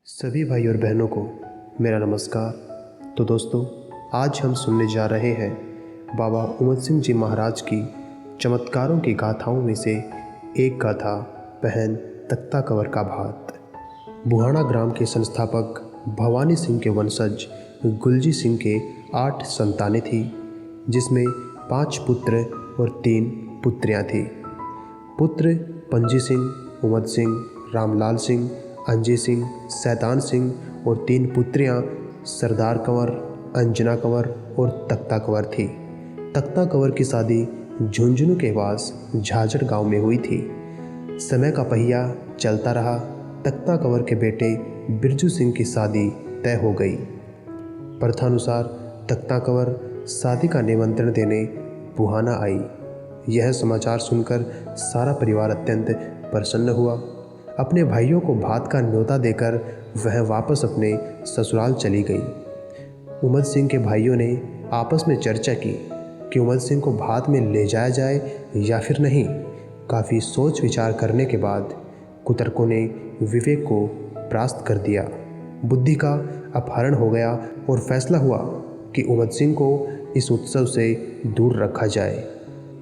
सभी भाई और बहनों को मेरा नमस्कार। तो दोस्तों, आज हम सुनने जा रहे हैं बाबा उमद सिंह जी महाराज की चमत्कारों की गाथाओं में से एक गाथा, बहन तख्ता कवर का भात। बुहाना ग्राम के संस्थापक भवानी सिंह के वंशज गुलजी सिंह के 8 संतानें थी, जिसमें 5 पुत्र और 3 पुत्रियां थीं। पुत्र पंजी सिंह, उमद सिंह, रामलाल सिंह, अंजी सिंह, सैतान सिंह और 3 पुत्रियां सरदार कंवर, अंजना कंवर और तख्ता कंवर थी। तख्ता कंवर की शादी झुंझुनू के पास झाझड़ गांव में हुई थी। समय का पहिया चलता रहा। तख्ता कंवर के बेटे बिरजू सिंह की शादी तय हो गई। प्रथानुसार तख्ता कंवर शादी का निमंत्रण देने बुहाना आई। यह समाचार सुनकर सारा परिवार अत्यंत प्रसन्न हुआ। अपने भाइयों को भात का न्योता देकर वह वापस अपने ससुराल चली गई। उमद सिंह के भाइयों ने आपस में चर्चा की कि उमद सिंह को भात में ले जाया जाए या फिर नहीं। काफ़ी सोच विचार करने के बाद कुतर्कों ने विवेक को परास्त कर दिया। बुद्धि का अपहरण हो गया और फैसला हुआ कि उमद सिंह को इस उत्सव से दूर रखा जाए।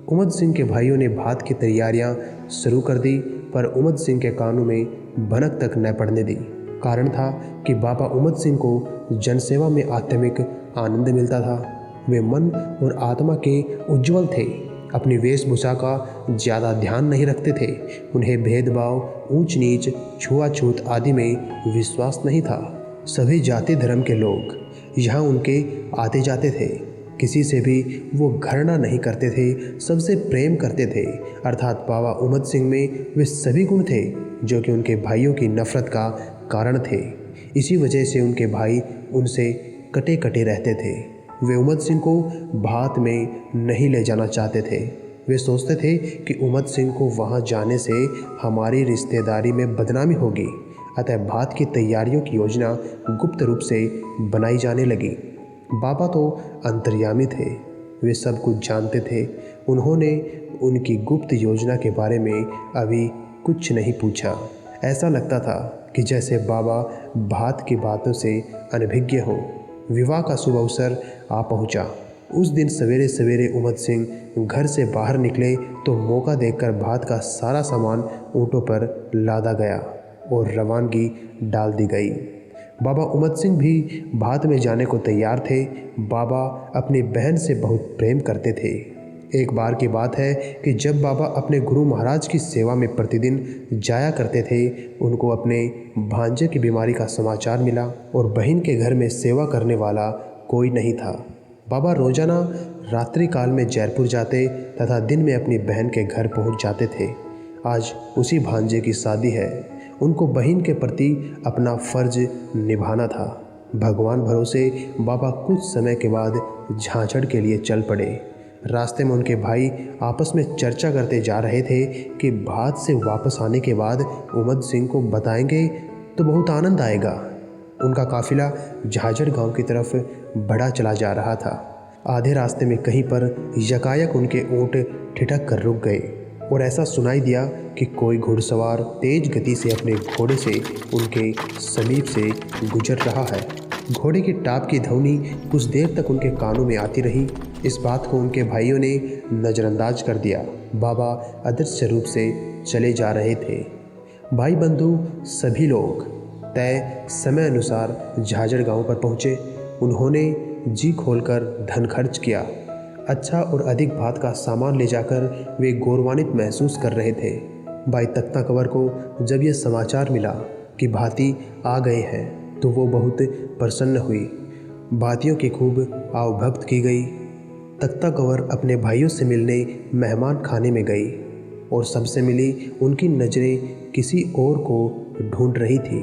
उमद सिंह के भाइयों ने भात की तैयारियां शुरू कर दी, पर उमद सिंह के कानों में भनक तक न पड़ने दी। कारण था कि बाबा उमद सिंह को जनसेवा में आत्मिक आनंद मिलता था। वे मन और आत्मा के उज्जवल थे। अपनी वेशभूषा का ज़्यादा ध्यान नहीं रखते थे। उन्हें भेदभाव, ऊंच नीच, छुआछूत आदि में विश्वास नहीं था। सभी जाति धर्म के लोग यहाँ उनके आते जाते थे। किसी से भी वो घृणा नहीं करते थे, सबसे प्रेम करते थे। अर्थात बाबा उमद सिंह में वे सभी गुण थे जो कि उनके भाइयों की नफरत का कारण थे। इसी वजह से उनके भाई उनसे कटे कटे रहते थे। वे उमद सिंह को भात में नहीं ले जाना चाहते थे। वे सोचते थे कि उमद सिंह को वहाँ जाने से हमारी रिश्तेदारी में बदनामी होगी। अतः भात की तैयारियों की योजना गुप्त रूप से बनाई जाने लगी। बाबा तो अंतर्यामी थे, वे सब कुछ जानते थे। उन्होंने उनकी गुप्त योजना के बारे में अभी कुछ नहीं पूछा। ऐसा लगता था कि जैसे बाबा भात की बातों से अनभिज्ञ हो। विवाह का शुभ अवसर आ पहुंचा। उस दिन सवेरे सवेरे उमद सिंह घर से बाहर निकले तो मौका देखकर भात का सारा सामान ऊँटों पर लादा गया और रवानगी डाल दी गई। बाबा उमद सिंह भी भात में जाने को तैयार थे। बाबा अपनी बहन से बहुत प्रेम करते थे। एक बार की बात है कि जब बाबा अपने गुरु महाराज की सेवा में प्रतिदिन जाया करते थे, उनको अपने भांजे की बीमारी का समाचार मिला और बहन के घर में सेवा करने वाला कोई नहीं था। बाबा रोजाना रात्रि काल में जयपुर जाते तथा दिन में अपनी बहन के घर पहुंच जाते थे। आज उसी भांजे की शादी है। उनको बहन के प्रति अपना फर्ज निभाना था। भगवान भरोसे बाबा कुछ समय के बाद झाझड़ के लिए चल पड़े। रास्ते में उनके भाई आपस में चर्चा करते जा रहे थे कि भात से वापस आने के बाद उमद सिंह को बताएंगे तो बहुत आनंद आएगा। उनका काफिला झाझड़ गांव की तरफ बढ़ा चला जा रहा था। आधे रास्ते में कहीं पर यकायक उनके ऊँट ठिठक कर रुक गए और ऐसा सुनाई दिया कि कोई घुड़सवार तेज गति से अपने घोड़े से उनके समीप से गुजर रहा है। घोड़े की टाप की ध्वनि कुछ देर तक उनके कानों में आती रही। इस बात को उनके भाइयों ने नज़रअंदाज कर दिया। बाबा अदृश्य रूप से चले जा रहे थे। भाई बंधु सभी लोग तय समय अनुसार झाझड़ गांव पर पहुँचे। उन्होंने जी खोलकर धन खर्च किया। अच्छा और अधिक भात का सामान ले जाकर वे गौरवान्वित महसूस कर रहे थे। भाई तख्ता कंवर को जब यह समाचार मिला कि भाती आ गए हैं तो वो बहुत प्रसन्न हुई। भातियों की खूब आवभक्त की गई। तख्ता कंवर अपने भाइयों से मिलने मेहमान खाने में गई और सबसे मिली। उनकी नज़रें किसी और को ढूंढ रही थी।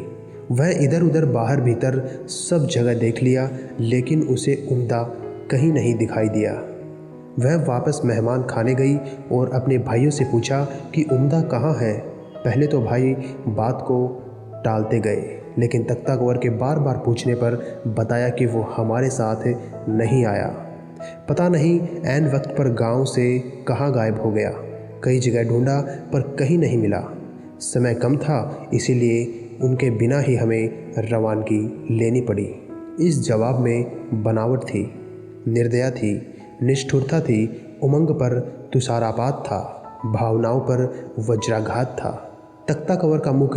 वह इधर उधर बाहर भीतर सब जगह देख लिया, लेकिन उसे उम्दा कहीं नहीं दिखाई दिया। वह वापस मेहमान खाने गई और अपने भाइयों से पूछा कि उम्दा कहाँ है। पहले तो भाई बात को टालते गए, लेकिन तख्ता कंवर के बार बार पूछने पर बताया कि वो हमारे साथ नहीं आया। पता नहीं ऐन वक्त पर गांव से कहाँ गायब हो गया। कई जगह ढूंढा पर कहीं नहीं मिला। समय कम था, इसीलिए उनके बिना ही हमें रवानगी लेनी पड़ी। इस जवाब में बनावट थी, निर्दया थी, निष्ठुरता थी, उमंग पर तुषारापात था, भावनाओं पर वज्राघात था। तख्ता कवर का मुख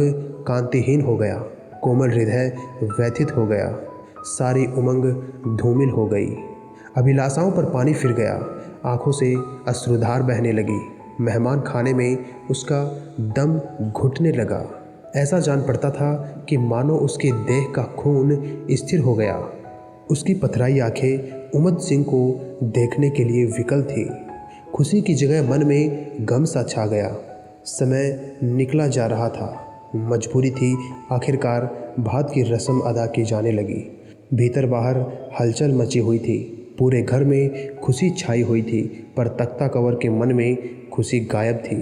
कांतिहीन हो गया, कोमल हृदय व्यथित हो गया, सारी उमंग धूमिल हो गई, अभिलाषाओं पर पानी फिर गया, आंखों से अश्रुधार बहने लगी। मेहमान खाने में उसका दम घुटने लगा। ऐसा जान पड़ता था कि मानो उसके देह का खून स्थिर हो गया। उसकी पथराई आंखें उमद सिंह को देखने के लिए विकल थी। खुशी की जगह मन में गम सा छा गया। समय निकला जा रहा था, मजबूरी थी, आखिरकार भात की रस्म अदा की जाने लगी। भीतर बाहर हलचल मची हुई थी, पूरे घर में खुशी छाई हुई थी, पर तख्ता कवर के मन में खुशी गायब थी।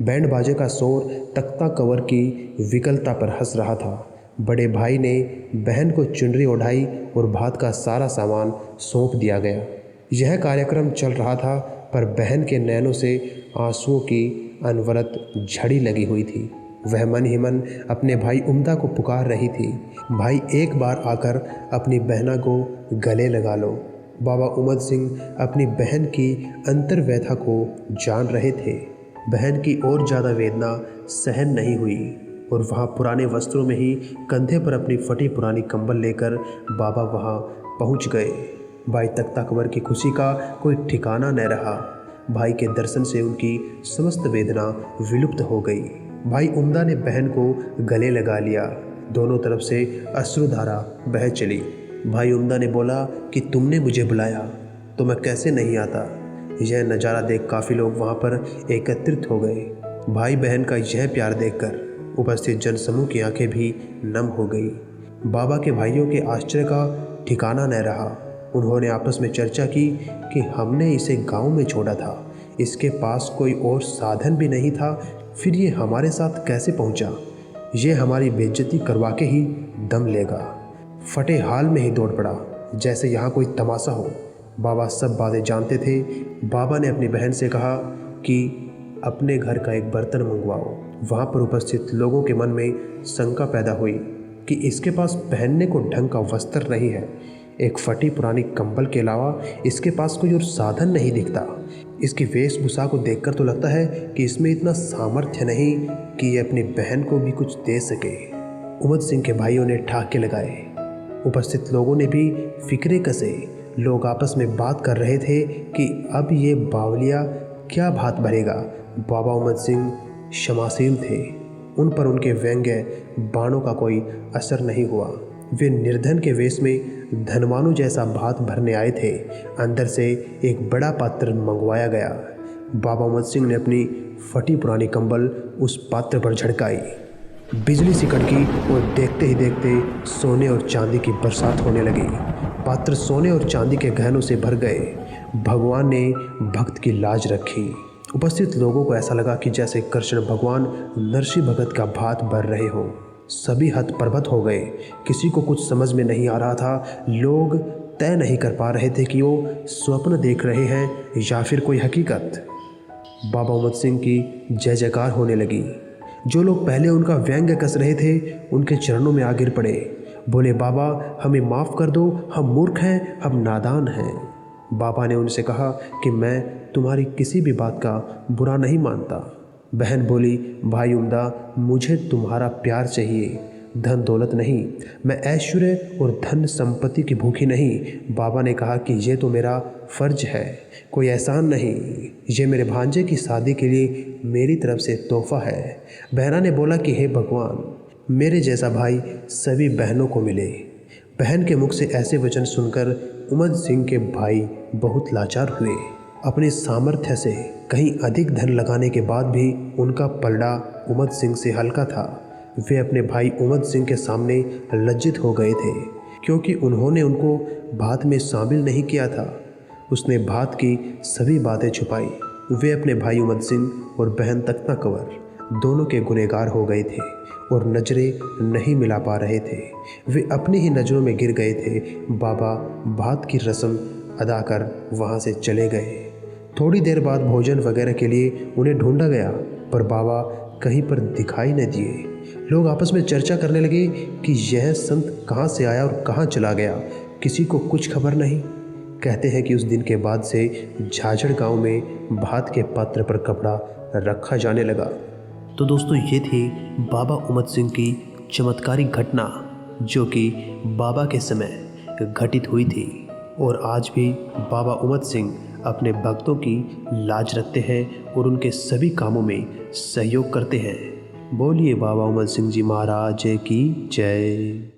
बैंड बाजे का शोर तख्ता कवर की विकलता पर हंस रहा था। बड़े भाई ने बहन को चुनरी ओढ़ाई और भात का सारा सामान सौंप दिया गया। यह कार्यक्रम चल रहा था, पर बहन के नैनों से आंसुओं की अनवरत झड़ी लगी हुई थी। वह मन ही मन अपने भाई उम्दा को पुकार रही थी, भाई एक बार आकर अपनी बहना को गले लगा लो। बाबा उमद सिंह अपनी बहन की अंतर्व्यथा को जान रहे थे। बहन की और ज़्यादा वेदना सहन नहीं हुई और वहाँ पुराने वस्त्रों में ही कंधे पर अपनी फटी पुरानी कंबल लेकर बाबा वहाँ पहुँच गए। भाई तख्ता कवर की खुशी का कोई ठिकाना न रहा। भाई के दर्शन से उनकी समस्त वेदना विलुप्त हो गई। भाई उम्दा ने बहन को गले लगा लिया। दोनों तरफ से अश्रुधारा बह चली। भाई उम्दा ने बोला कि तुमने मुझे बुलाया तो मैं कैसे नहीं आता। यह नज़ारा देख काफ़ी लोग वहाँ पर एकत्रित हो गए। भाई बहन का यह प्यार देखकर उपस्थित जनसमूह की आंखें भी नम हो गई। बाबा के भाइयों के आश्चर्य का ठिकाना न रहा। उन्होंने आपस में चर्चा की कि हमने इसे गांव में छोड़ा था, इसके पास कोई और साधन भी नहीं था, फिर ये हमारे साथ कैसे पहुंचा। ये हमारी बेइज्जती करवा के ही दम लेगा। फटे हाल में ही दौड़ पड़ा, जैसे यहाँ कोई तमाशा हो। बाबा सब बातें जानते थे। बाबा ने अपनी बहन से कहा कि अपने घर का एक बर्तन मंगवाओ। वहाँ पर उपस्थित लोगों के मन में शंका पैदा हुई कि इसके पास पहनने को ढंग का वस्त्र नहीं है। एक फटी पुरानी कंबल के अलावा इसके पास कोई और साधन नहीं दिखता। इसकी वेशभूषा को देखकर तो लगता है कि इसमें इतना सामर्थ्य नहीं कि ये अपनी बहन को भी कुछ दे सके। उमद सिंह के भाइयों ने ठहाके लगाए। उपस्थित लोगों ने भी फिक्रे कसे। लोग आपस में बात कर रहे थे कि अब ये बावलिया क्या भात भरेगा। बाबा उमद सिंह क्षमाशील थे। उन पर उनके व्यंग्य बाणों का कोई असर नहीं हुआ। वे निर्धन के वेश में धनवानों जैसा भात भरने आए थे। अंदर से एक बड़ा पात्र मंगवाया गया। बाबा उमद सिंह ने अपनी फटी पुरानी कंबल उस पात्र पर झड़काई। बिजली सी कड़की और देखते ही देखते सोने और चांदी की बरसात होने लगी। पात्र सोने और चांदी के गहनों से भर गए। भगवान ने भक्त की लाज रखी। उपस्थित लोगों को ऐसा लगा कि जैसे कृष्ण भगवान नरसिंह भगत का भात भर रहे हो। सभी हतप्रभत हो गए। किसी को कुछ समझ में नहीं आ रहा था। लोग तय नहीं कर पा रहे थे कि वो स्वप्न देख रहे हैं या फिर कोई हकीकत। बाबा उमद सिंह की जय जयकार होने लगी। जो लोग पहले उनका व्यंग्य कस रहे थे उनके चरणों में आ गिर पड़े। बोले, बाबा हमें माफ़ कर दो, हम मूर्ख हैं, हम नादान हैं। बाबा ने उनसे कहा कि मैं तुम्हारी किसी भी बात का बुरा नहीं मानता। बहन बोली, भाई उम्दा मुझे तुम्हारा प्यार चाहिए, धन दौलत नहीं। मैं ऐश्वर्य और धन संपत्ति की भूखी नहीं। बाबा ने कहा कि ये तो मेरा फ़र्ज है, कोई एहसान नहीं। ये मेरे भांजे की शादी के लिए मेरी तरफ से तोहफा है। बहना ने बोला कि हे भगवान, मेरे जैसा भाई सभी बहनों को मिले। बहन के मुख से ऐसे वचन सुनकर उमद सिंह के भाई बहुत लाचार हुए। अपने सामर्थ्य से कहीं अधिक धन लगाने के बाद भी उनका पलड़ा उमद सिंह से हल्का था। वे अपने भाई उमद सिंह के सामने लज्जित हो गए थे, क्योंकि उन्होंने उनको भात में शामिल नहीं किया था। उसने भात की सभी बातें छुपाई। वे अपने भाई उमद सिंह और बहन तख्ता कवर दोनों के गुनहगार हो गए थे और नज़रें नहीं मिला पा रहे थे। वे अपनी ही नज़रों में गिर गए थे। बाबा भात की रस्म अदा कर वहाँ से चले गए। थोड़ी देर बाद भोजन वगैरह के लिए उन्हें ढूंढा गया, पर बाबा कहीं पर दिखाई न दिए। लोग आपस में चर्चा करने लगे कि यह संत कहाँ से आया और कहाँ चला गया, किसी को कुछ खबर नहीं। कहते हैं कि उस दिन के बाद से झाझड़ गांव में भात के पात्र पर कपड़ा रखा जाने लगा। तो दोस्तों, ये थी बाबा उमत सिंह की चमत्कारी घटना जो कि बाबा के समय घटित हुई थी। और आज भी बाबा उमत सिंह अपने भक्तों की लाज रखते हैं और उनके सभी कामों में सहयोग करते हैं। बोलिए बाबा उमत सिंह जी महाराज की जय।